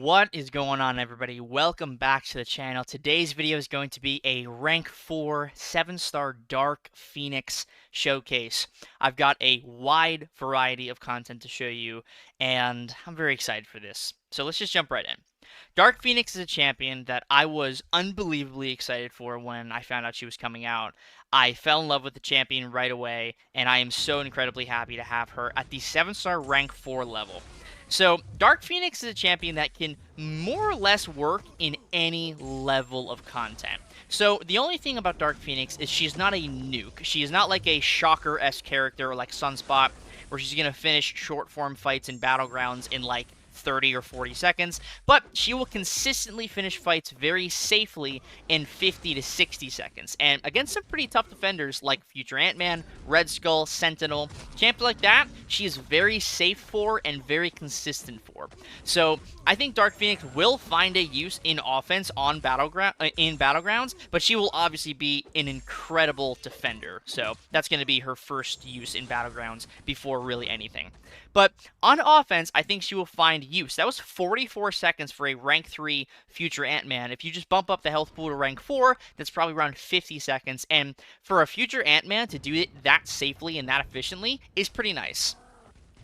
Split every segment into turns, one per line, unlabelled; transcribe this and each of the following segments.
What is going on, everybody? Welcome back to the channel. Today's video is going to be a rank 4 7-star Dark Phoenix showcase. I've got a wide variety of content to show you, and I'm very excited for this. So let's just jump right in. Dark Phoenix is a champion that I was unbelievably excited for when I found out she was coming out. I fell in love with the champion right away, and I am so incredibly happy to have her at the 7-star rank 4 level. So, Dark Phoenix is a champion that can more or less work in any level of content. So, the only thing about Dark Phoenix is she's not a nuke. She is not like a Shocker-esque character like Sunspot, where she's going to finish short-form fights in Battlegrounds in like 30 or 40 seconds, but she will consistently finish fights very safely in 50 to 60 seconds. And against some pretty tough defenders like Future Ant-Man, Red Skull, Sentinel, champions like that, she is very safe for and very consistent for. So I think Dark Phoenix will find a use in offense on Battlegrounds, but she will obviously be an incredible defender. So that's going to be her first use in Battlegrounds before really anything. But on offense, I think she will find use. That was 44 seconds for a rank 3 Future Ant-Man. If you just bump up the health pool to rank 4, that's probably around 50 seconds. And for a Future Ant-Man to do it that safely and that efficiently is pretty nice.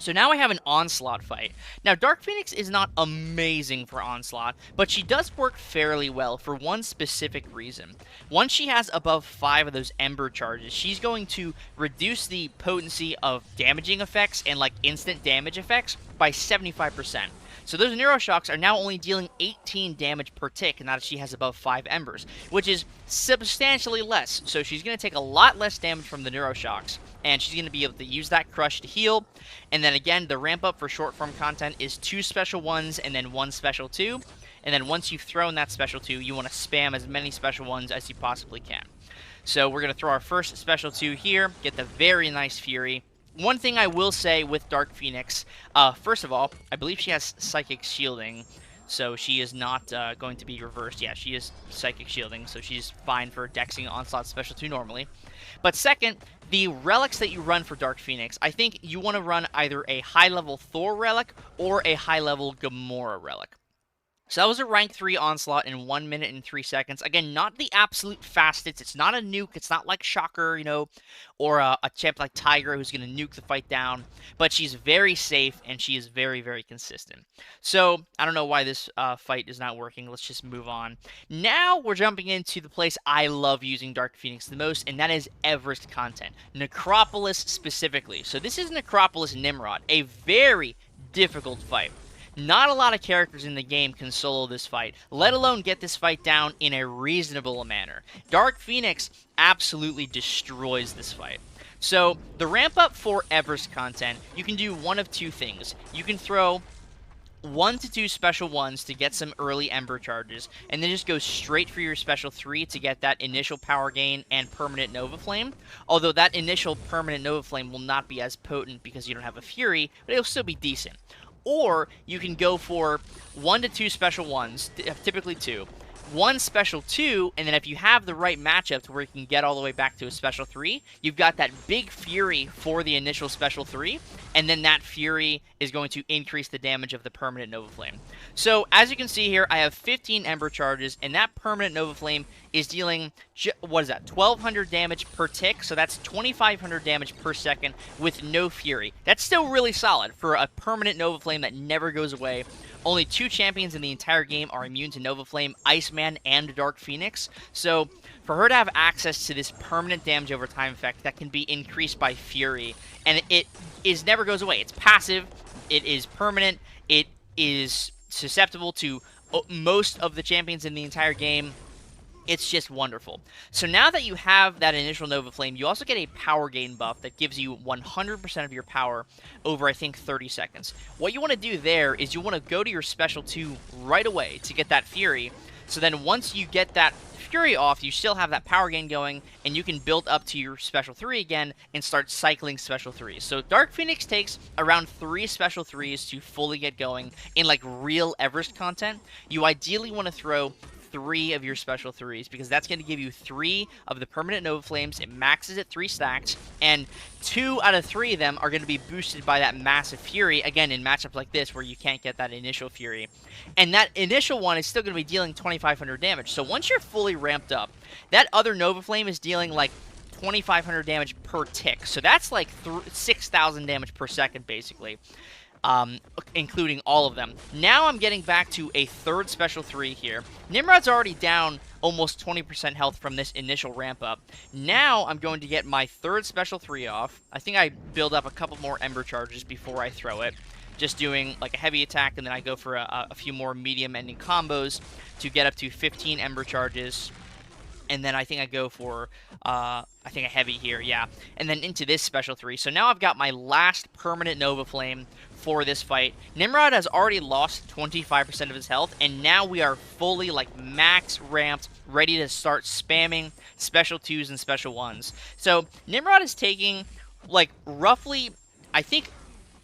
So now I have an Onslaught fight. Now, Dark Phoenix is not amazing for Onslaught, but she does work fairly well for one specific reason. Once she has above 5 of those Ember charges, she's going to reduce the potency of damaging effects and like instant damage effects by 75%. So those Neuroshocks are now only dealing 18 damage per tick now that she has above 5 Embers, which is substantially less. So she's going to take a lot less damage from the Neuroshocks, and she's going to be able to use that Crush to heal. And then again, the ramp up for short form content is 2 special 1s and then 1 special 2. And then once you've thrown that special 2, you want to spam as many special 1s as you possibly can. So we're going to throw our first special 2 here, get the very nice Fury. One thing I will say with Dark Phoenix, first of all, I believe she has Psychic Shielding, so she is not going to be reversed. Yeah, she is Psychic Shielding, so she's fine for Dexing Onslaught Special 2 normally. But second, the relics that you run for Dark Phoenix, I think you want to run either a high-level Thor relic or a high-level Gamora relic. So that was a rank 3 Onslaught in 1 minute and 3 seconds. Again, not the absolute fastest. It's not a nuke. It's not like Shocker, you know, or a champ like Tiger who's going to nuke the fight down. But she's very safe, and she is very, very consistent. So I don't know why this fight is not working. Let's just move on. Now we're jumping into the place I love using Dark Phoenix the most, and that is Everest content. Necropolis specifically. So this is Necropolis Nimrod, a very difficult fight. Not a lot of characters in the game can solo this fight, let alone get this fight down in a reasonable manner. Dark Phoenix absolutely destroys this fight. So, the ramp up for Everest content, you can do one of two things. You can throw 1 to 2 special 1s to get some early Ember charges, and then just go straight for your special 3 to get that initial power gain and permanent Nova Flame. Although that initial permanent Nova Flame will not be as potent because you don't have a Fury, but it'll still be decent. Or you can go for 1 to 2 special 1s, typically 2. 1 special 2, and then if you have the right matchup to where you can get all the way back to a special 3, you've got that big Fury for the initial special 3, and then that Fury is going to increase the damage of the permanent Nova Flame. So, as you can see here, I have 15 Ember charges, and that permanent Nova Flame is dealing, what is that, 1200 damage per tick, so that's 2500 damage per second with no Fury. That's still really solid for a permanent Nova Flame that never goes away. Only 2 champions in the entire game are immune to Nova Flame, Iceman and Dark Phoenix, so for her to have access to this permanent damage over time effect that can be increased by Fury, and it never goes away. It's passive, it is permanent, it is susceptible to most of the champions in the entire game. It's just wonderful. So now that you have that initial Nova Flame, you also get a power gain buff that gives you 100% of your power over, I think, 30 seconds. What you want to do there is you want to go to your special 2 right away to get that Fury. So then once you get that Fury off, you still have that power gain going, and you can build up to your special 3 again and start cycling special 3s. So Dark Phoenix takes around 3 special 3s to fully get going in like real Everest content. You ideally want to throw 3 of your special 3s, because that's going to give you 3 of the permanent Nova Flames. It maxes at 3 stacks, and 2 out of 3 of them are going to be boosted by that massive Fury, again, in matchups like this where you can't get that initial Fury. And that initial one is still going to be dealing 2,500 damage. So once you're fully ramped up, that other Nova Flame is dealing like 2,500 damage per tick. So that's like 6,000 damage per second, basically. Including all of them. Now I'm getting back to a third special 3 here. Nimrod's already down almost 20% health from this initial ramp up. Now I'm going to get my third special 3 off. I think I build up a couple more Ember Charges before I throw it. Just doing like a heavy attack, and then I go for a few more medium ending combos to get up to 15 Ember Charges. And then I think I go for, I think a heavy here, yeah. And then into this special 3. So now I've got my last permanent Nova Flame for this fight. Nimrod has already lost 25% of his health, and now we are fully, like, max ramped, ready to start spamming special 2s and special 1s. So Nimrod is taking, like, roughly, I think,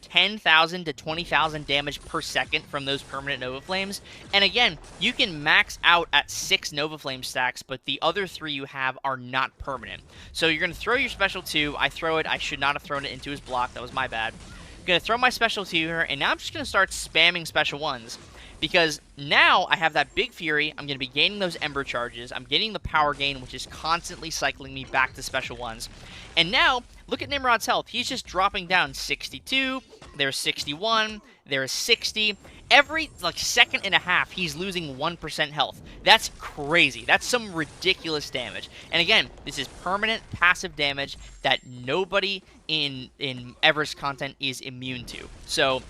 10,000 to 20,000 damage per second from those permanent Nova Flames. And again, you can max out at 6 Nova Flame stacks, but the other 3 you have are not permanent. So you're going to throw your special 2. I throw it. I should not have thrown it into his block. That was my bad. I'm going to throw my special 2 here, and now I'm just going to start spamming special 1s. Because now I have that big Fury, I'm going to be gaining those Ember Charges, I'm getting the power gain, which is constantly cycling me back to special 1s. And now, look at Nimrod's health. He's just dropping down 62, there's 61, there's 60. Every, like, second and a half, he's losing 1% health. That's crazy. That's some ridiculous damage. And again, this is permanent passive damage that nobody in Everest content is immune to. So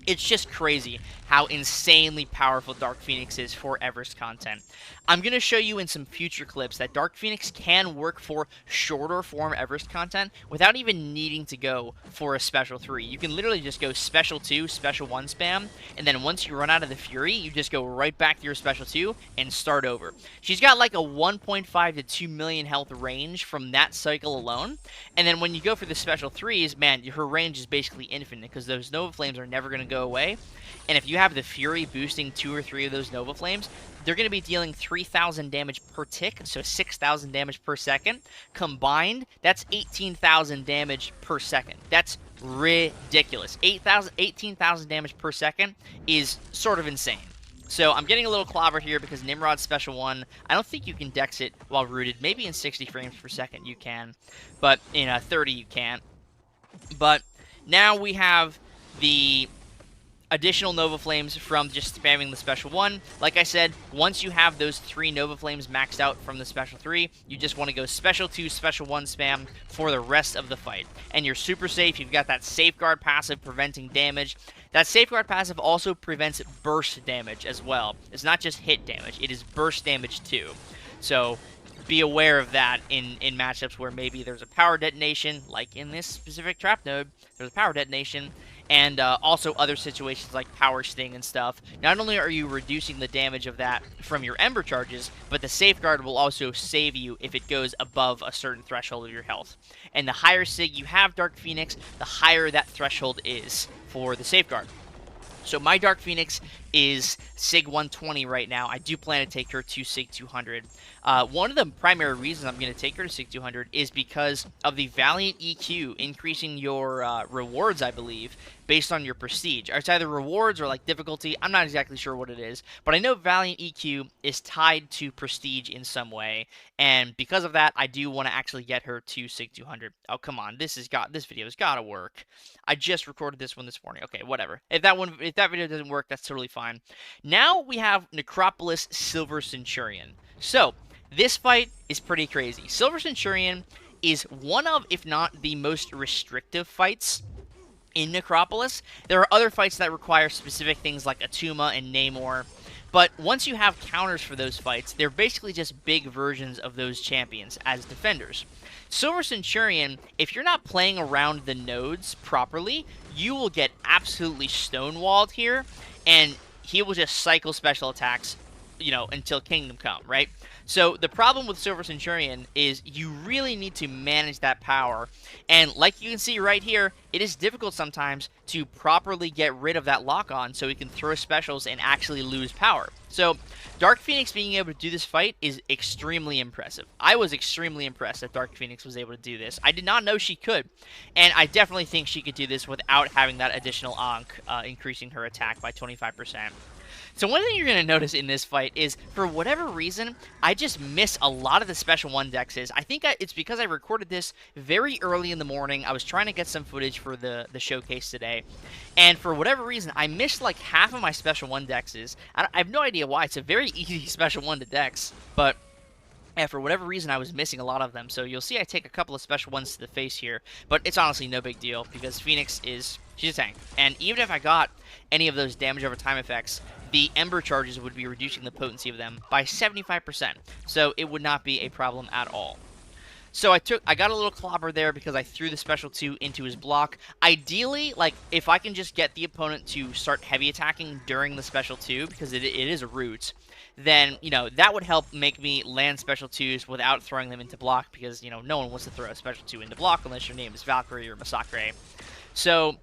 it's just crazy how insanely powerful Dark Phoenix is for Everest content. I'm going to show you in some future clips that Dark Phoenix can work for shorter form Everest content without even needing to go for a special 3. You can literally just go special 2, special 1 spam, and then once you run out of the Fury, you just go right back to your special 2 and start over. She's got like a 1.5 to 2 million health range from that cycle alone, and then when you go for the special 3s, man, her range is basically infinite because those Nova Flames are never going to go away. And if you have the Fury boosting 2 or 3 of those Nova Flames, they're going to be dealing 3,000 damage per tick, so 6,000 damage per second. Combined, that's 18,000 damage per second. That's ridiculous. 18,000 damage per second is sort of insane. So I'm getting a little clobbered here because Nimrod's special 1, I don't think you can dex it while rooted. Maybe in 60 frames per second you can, but in 30 you can't. But now we have the additional Nova Flames from just spamming the special 1. Like I said, once you have those 3 Nova Flames maxed out from the special 3, you just want to go special 2, special 1 spam for the rest of the fight. And you're super safe. You've got that Safeguard passive preventing damage. That Safeguard passive also prevents burst damage as well. It's not just hit damage, it is burst damage too. So be aware of that in matchups where maybe there's a power detonation, like in this specific trap node, there's a power detonation, and also other situations like Power Sting and stuff. Not only are you reducing the damage of that from your Ember Charges, but the Safeguard will also save you if it goes above a certain threshold of your health. And the higher Sig you have Dark Phoenix, the higher that threshold is for the Safeguard. So my Dark Phoenix is Sig 120 right now. I do plan to take her to Sig 200. One of the primary reasons I'm going to take her to Sig 200 is because of the Valiant EQ, increasing your rewards, I believe, based on your prestige. It's either rewards or like difficulty. I'm not exactly sure what it is, but I know Valiant EQ is tied to prestige in some way, and because of that, I do want to actually get her to Sig 200. Oh, come on, this video has got to work. I just recorded this one this morning. Okay, whatever. If that video doesn't work, that's totally fine. Now we have Necropolis Silver Centurion. So this fight is pretty crazy. Silver Centurion is one of, if not the most restrictive fights in Necropolis. There are other fights that require specific things like Atuma and Namor, but once you have counters for those fights, they're basically just big versions of those champions as defenders. Silver Centurion, if you're not playing around the nodes properly, you will get absolutely stonewalled here, and he will just cycle special attacks, you know, until Kingdom Come, right? So the problem with Silver Centurion is you really need to manage that power. And like you can see right here, it is difficult sometimes to properly get rid of that lock-on so we can throw specials and actually lose power. So Dark Phoenix being able to do this fight is extremely impressive. I was extremely impressed that Dark Phoenix was able to do this. I did not know she could, and I definitely think she could do this without having that additional Ankh increasing her attack by 25%. So one thing you're going to notice in this fight is, for whatever reason, I just miss a lot of the Special 1 dexes. I think it's because I recorded this very early in the morning. I was trying to get some footage for the showcase today, and for whatever reason, I missed like half of my Special 1 dexes. I have no idea why. It's a very easy Special 1 to dex, but yeah, for whatever reason, I was missing a lot of them. So you'll see I take a couple of Special 1s to the face here, but it's honestly no big deal because Phoenix she's a tank. And even if I got any of those damage over time effects, the Ember charges would be reducing the potency of them by 75%. So it would not be a problem at all. So I got a little clobber there because I threw the Special 2 into his block. Ideally, like, if I can just get the opponent to start heavy attacking during the Special 2, because it is a root, then, you know, that would help make me land Special 2s without throwing them into block, because, you know, no one wants to throw a Special 2 into block unless your name is Valkyrie or Masacre. So,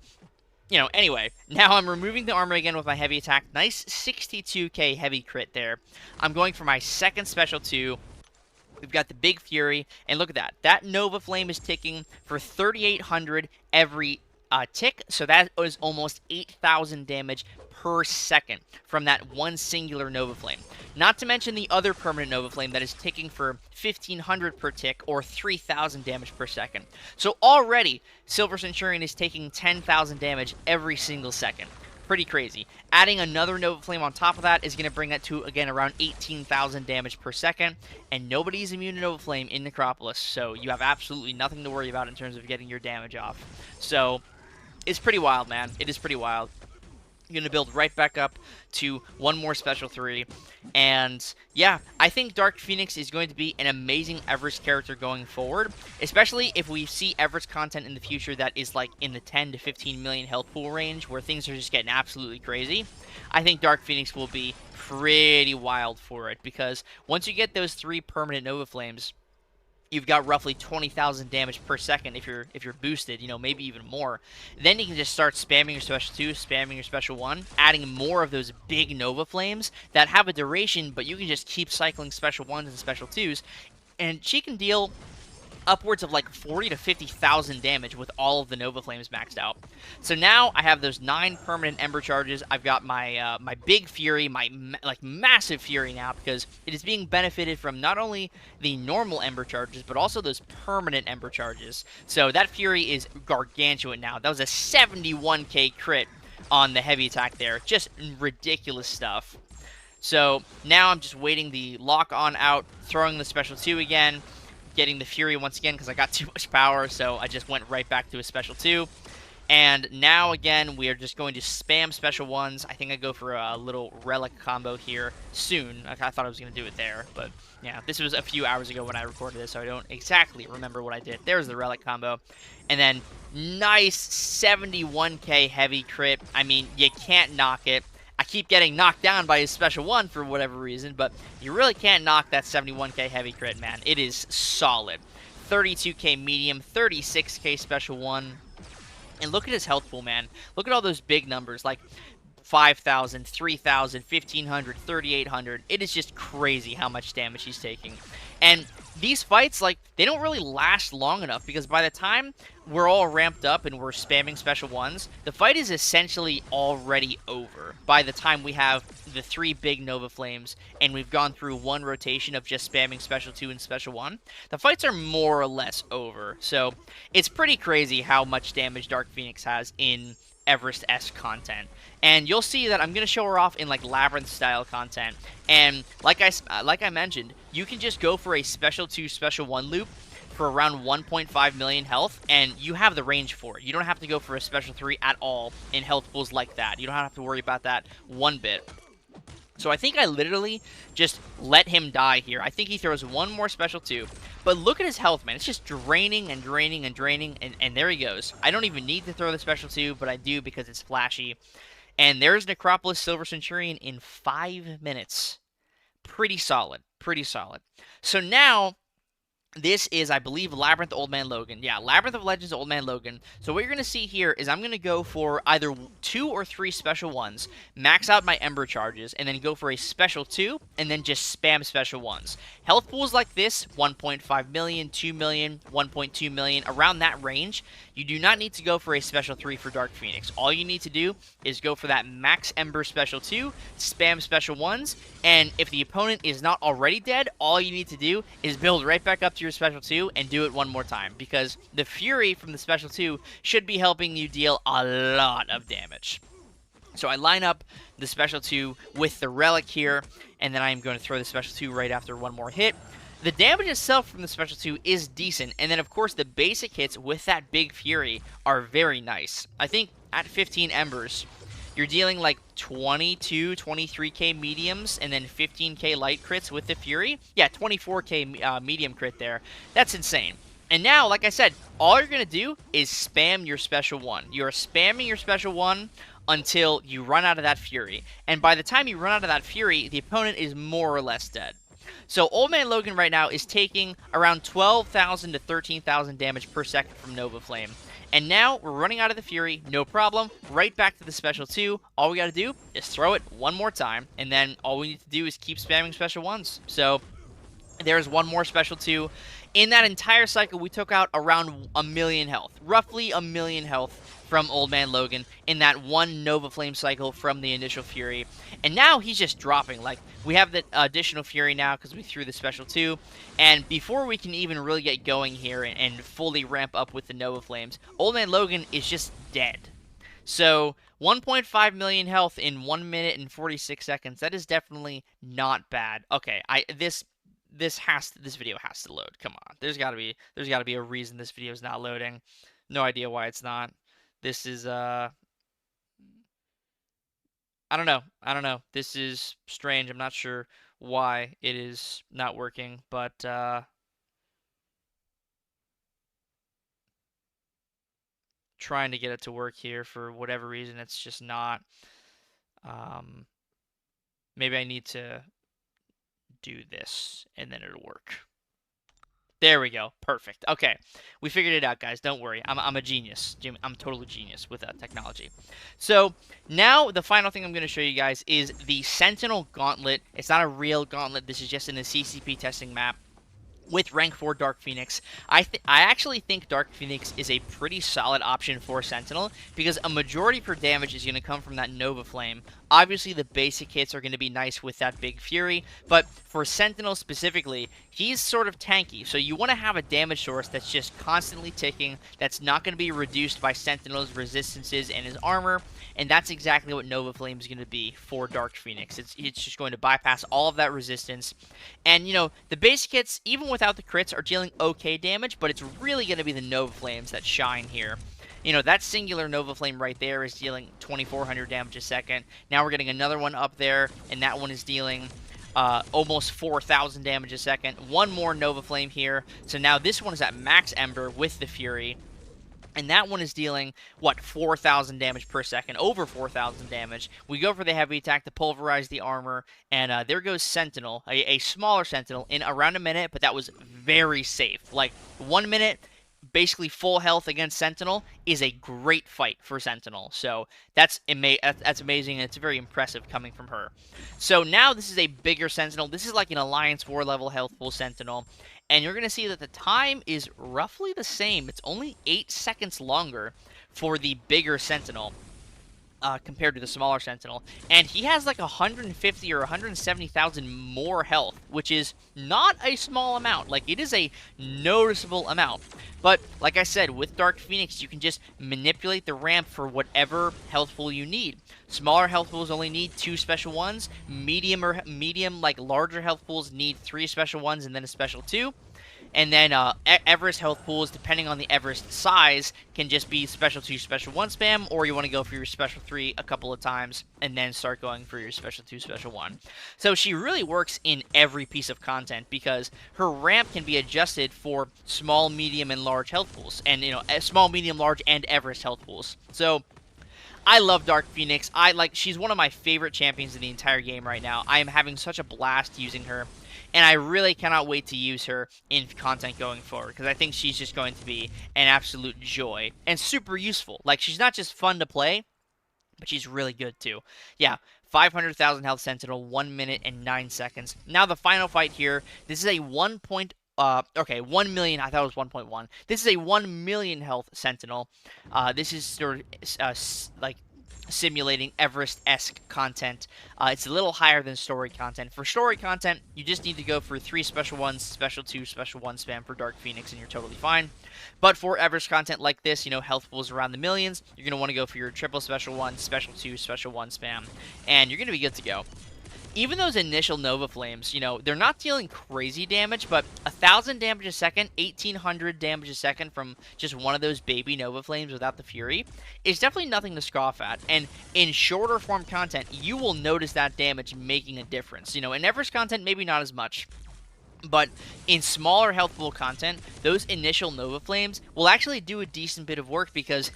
you know, anyway, now I'm removing the armor again with my heavy attack. Nice 62k heavy crit there. I'm going for my second Special 2. We've got the Big Fury, and look at that. That Nova Flame is ticking for 3,800 every tick, so that is almost 8,000 damage per second from that one singular Nova Flame. Not to mention the other permanent Nova Flame that is ticking for 1,500 per tick, or 3,000 damage per second. So already, Silver Centurion is taking 10,000 damage every single second. Pretty crazy. Adding another Nova Flame on top of that is going to bring that to, again, around 18,000 damage per second, and nobody's immune to Nova Flame in Necropolis, so you have absolutely nothing to worry about in terms of getting your damage off. So, it's pretty wild, man. It is pretty wild. You're going to build right back up to one more Special 3. And, yeah, I think Dark Phoenix is going to be an amazing Everest character going forward, especially if we see Everest content in the future that is, like, in the 10 to 15 million health pool range, where things are just getting absolutely crazy. I think Dark Phoenix will be pretty wild for it, because once you get those 3 permanent Nova Flames, you've got roughly 20,000 damage per second if you're boosted, you know, maybe even more. Then you can just start spamming your Special 2, spamming your Special 1, adding more of those big Nova Flames that have a duration, but you can just keep cycling Special 1s and Special 2s, and she can deal upwards of like 40 to 50,000 damage with all of the Nova Flames maxed out. So now I have those 9 permanent Ember charges. I've got my my Big Fury, my massive Fury now, because it is being benefited from not only the normal Ember charges, but also those permanent Ember charges. So that Fury is gargantuan now. That was a 71k crit on the heavy attack there. Just ridiculous stuff. So now I'm just waiting the lock on out, throwing the Special 2 again, getting the Fury once again because I got too much power, so I just went right back to a Special 2. And now, again, we are just going to spam Special 1s. I think I go for a little Relic combo here soon. I thought I was going to do it there, but yeah, this was a few hours ago when I recorded this, so I don't exactly remember what I did. There's the Relic combo. And then, nice 71k heavy crit. I mean, you can't knock it. I keep getting knocked down by his Special 1 for whatever reason, but you really can't knock that 71k heavy crit, man. It is solid. 32k medium, 36k Special 1. And look at his health pool, man. Look at all those big numbers, like 5,000, 3,000, 1,500, 3,800. It is just crazy how much damage he's taking. And these fights, like, they don't really last long enough, because by the time we're all ramped up and we're spamming Special 1s, the fight is essentially already over by the time we have the 3 big Nova Flames and we've gone through one rotation of just spamming Special 2 and Special 1. The fights are more or less over. So it's pretty crazy how much damage Dark Phoenix has in Everest-esque content. And you'll see that I'm going to show her off in like Labyrinth-style content. And like I mentioned, you can just go for a Special 2, Special 1 loop for around 1.5 million health, and you have the range for it. You don't have to go for a Special 3 at all in health pools like that. You don't have to worry about that one bit. So I think I literally just let him die here. I think he throws one more Special 2. But look at his health, man. It's just draining and draining and draining, and there he goes. I don't even need to throw the Special 2, but I do because it's flashy. And there's Necropolis Silver Centurion in 5 minutes. Pretty solid. Pretty solid. So now this is, I believe, Labyrinth Old Man Logan. Yeah, Labyrinth of Legends Old Man Logan. So what you're going to see here is I'm going to go for either 2 or 3 special ones, max out my Ember charges, and then go for a special 2, and then just spam special ones. Health pools like this, 1.5 million, 2 million, 1.2 million, around that range, you do not need to go for a special 3 for Dark Phoenix. All you need to do is go for that max Ember special 2, spam special 1s, and if the opponent is not already dead, all you need to do is build right back up to your special 2 and do it one more time, because the Fury from the special 2 should be helping you deal a lot of damage. So I line up the special 2 with the Relic here, and then I'm going to throw the special 2 right after one more hit. The damage itself from the special 2 is decent, and then of course the basic hits with that big Fury are very nice. I think at 15 Embers, you're dealing like 22, 23k mediums, and then 15k light crits with the Fury. Yeah, 24k medium crit there. That's insane. And now, like I said, all you're going to do is spam your special 1. You're spamming your special 1 until you run out of that Fury. And by the time you run out of that Fury, the opponent is more or less dead. So Old Man Logan right now is taking around 12,000 to 13,000 damage per second from Nova Flame. And now we're running out of the Fury, no problem, right back to the special 2. All we gotta do is throw it one more time, and then all we need to do is keep spamming special 1s. So there's one more special 2. In that entire cycle, we took out around 1 million health, roughly 1 million health from Old Man Logan in that one Nova Flame cycle from the initial Fury. And now he's just dropping. Like, we have the additional Fury now because we threw the special 2. And before we can even really get going here and fully ramp up with the Nova Flames, Old Man Logan is just dead. So 1.5 million health in 1 minute and 46 seconds. That is definitely not bad. Okay, this video has to load. Come on. There's got to be a reason this video is not loading. No idea why it's not. This is I don't know. This is strange. I'm not sure why it is not working, but trying to get it to work here for whatever reason. It's just not. Maybe I need to do this and then it'll work. There we go. Perfect. Okay. We figured it out, guys. Don't worry. I'm a genius. I'm totally genius with technology. So, now the final thing I'm going to show you guys is the Sentinel Gauntlet. It's not a real gauntlet. This is just in the CCP testing map with rank 4 Dark Phoenix. I actually think Dark Phoenix is a pretty solid option for Sentinel because a majority of her damage is going to come from that Nova Flame. Obviously, the basic hits are going to be nice with that big Fury, but for Sentinel specifically, he's sort of tanky, so you want to have a damage source that's just constantly ticking, that's not going to be reduced by Sentinel's resistances and his armor, and that's exactly what Nova Flame is going to be for Dark Phoenix. It's just going to bypass all of that resistance, and, you know, the basic hits, even without the crits, are dealing okay damage, but it's really going to be the Nova Flames that shine here. You know, that singular Nova Flame right there is dealing 2,400 damage a second. Now we're getting another one up there, and that one is dealing almost 4,000 damage a second. One more Nova Flame here. So now this one is at max Ember with the Fury. And that one is dealing, what, 4,000 damage per second, over 4,000 damage. We go for the heavy attack to pulverize the armor, and there goes Sentinel, a smaller Sentinel, in around a minute, but that was very safe. Like, 1 minute, basically full health against Sentinel is a great fight for Sentinel. So that's amazing, and it's very impressive coming from her. So now this is a bigger Sentinel. This is like an Alliance 4 level health full Sentinel. And you're going to see that the time is roughly the same. It's only 8 seconds longer for the bigger Sentinel compared to the smaller Sentinel. And he has like 150 or 170,000 more health, which is not a small amount. Like, it is a noticeable amount. But, like I said, with Dark Phoenix, you can just manipulate the ramp for whatever health pool you need. Smaller health pools only need 2 special 1s. Medium, like larger health pools, need 3 special 1s and then a special 2. And then Everest health pools, depending on the Everest size, can just be special 2, special 1 spam, or you want to go for your special 3 a couple of times, and then start going for your special 2, special 1. So she really works in every piece of content, because her ramp can be adjusted for small, medium, and large health pools. And, you know, small, medium, large, and Everest health pools. So I love Dark Phoenix. She's one of my favorite champions in the entire game right now. I am having such a blast using her. and I really cannot wait to use her in content going forward because I think she's just going to be an absolute joy and super useful. Like, she's not just fun to play, but she's really good too. Yeah, 500,000 health Sentinel, 1 minute and 9 seconds. Now the final fight here. This is a 1 million. I thought it was 1.1. This is a 1 million health Sentinel. This is sort of like simulating Everest-esque content. It's a little higher than story content. For story content, you just need to go for 3 special 1s, special 2, special 1 spam for Dark Phoenix, and you're totally fine. But for Everest content like this, health pools around the millions, you're going to want to go for your triple special 1, special 2, special 1 spam, and you're going to be good to go. Even those initial Nova Flames, they're not dealing crazy damage, but 1,000 damage a second, 1,800 damage a second from just one of those baby Nova Flames without the Fury is definitely nothing to scoff at. And in shorter form content, you will notice that damage making a difference. In Everest content, maybe not as much. But in smaller health pool content, those initial Nova Flames will actually do a decent bit of work because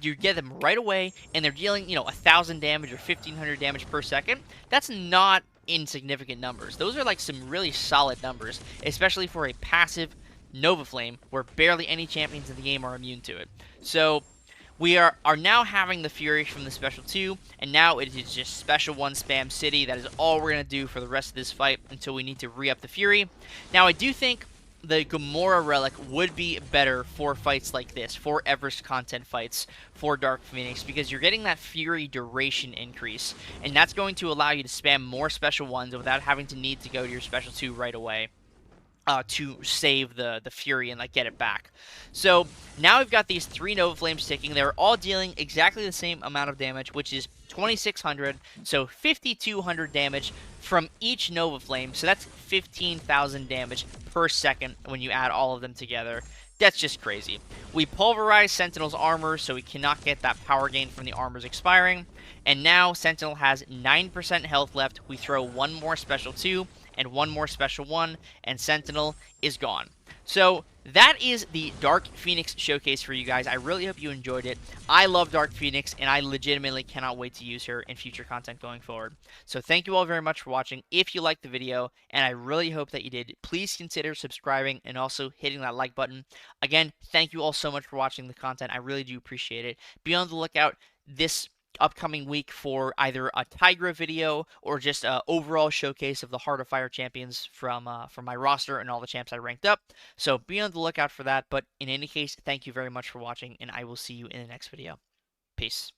you get them right away, and they're dealing 1,000 damage or 1,500 damage per second. That's not insignificant numbers. Those are like some really solid numbers, especially for a passive Nova Flame where barely any champions in the game are immune to it. So we are now having the Fury from the Special 2, and now it is just Special 1 spam City. That is all we're going to do for the rest of this fight until we need to re-up the Fury. Now, I do think the Gamora Relic would be better for fights like this, for Everest content fights, for Dark Phoenix, because you're getting that Fury duration increase, and that's going to allow you to spam more Special 1s without having to need to go to your Special 2 right away. To save the Fury and get it back. So now we've got these 3 Nova Flames ticking. They're all dealing exactly the same amount of damage, which is 2,600, so 5,200 damage from each Nova Flame. So that's 15,000 damage per second when you add all of them together. That's just crazy. We pulverize Sentinel's armor, so we cannot get that power gain from the armors expiring. And now Sentinel has 9% health left. We throw 1 more Special 2 and 1 more Special 1, and Sentinel is gone. So that is the Dark Phoenix showcase for you guys. I really hope you enjoyed it. I love Dark Phoenix, and I legitimately cannot wait to use her in future content going forward. So thank you all very much for watching. If you liked the video, and I really hope that you did, please consider subscribing and also hitting that like button. Again, thank you all so much for watching the content. I really do appreciate it. Be on the lookout this upcoming week for either a Tigra video or just an overall showcase of the Heart of Fire champions from my roster and all the champs I ranked up. So be on the lookout for that. But in any case, thank you very much for watching, and I will see you in the next video. Peace.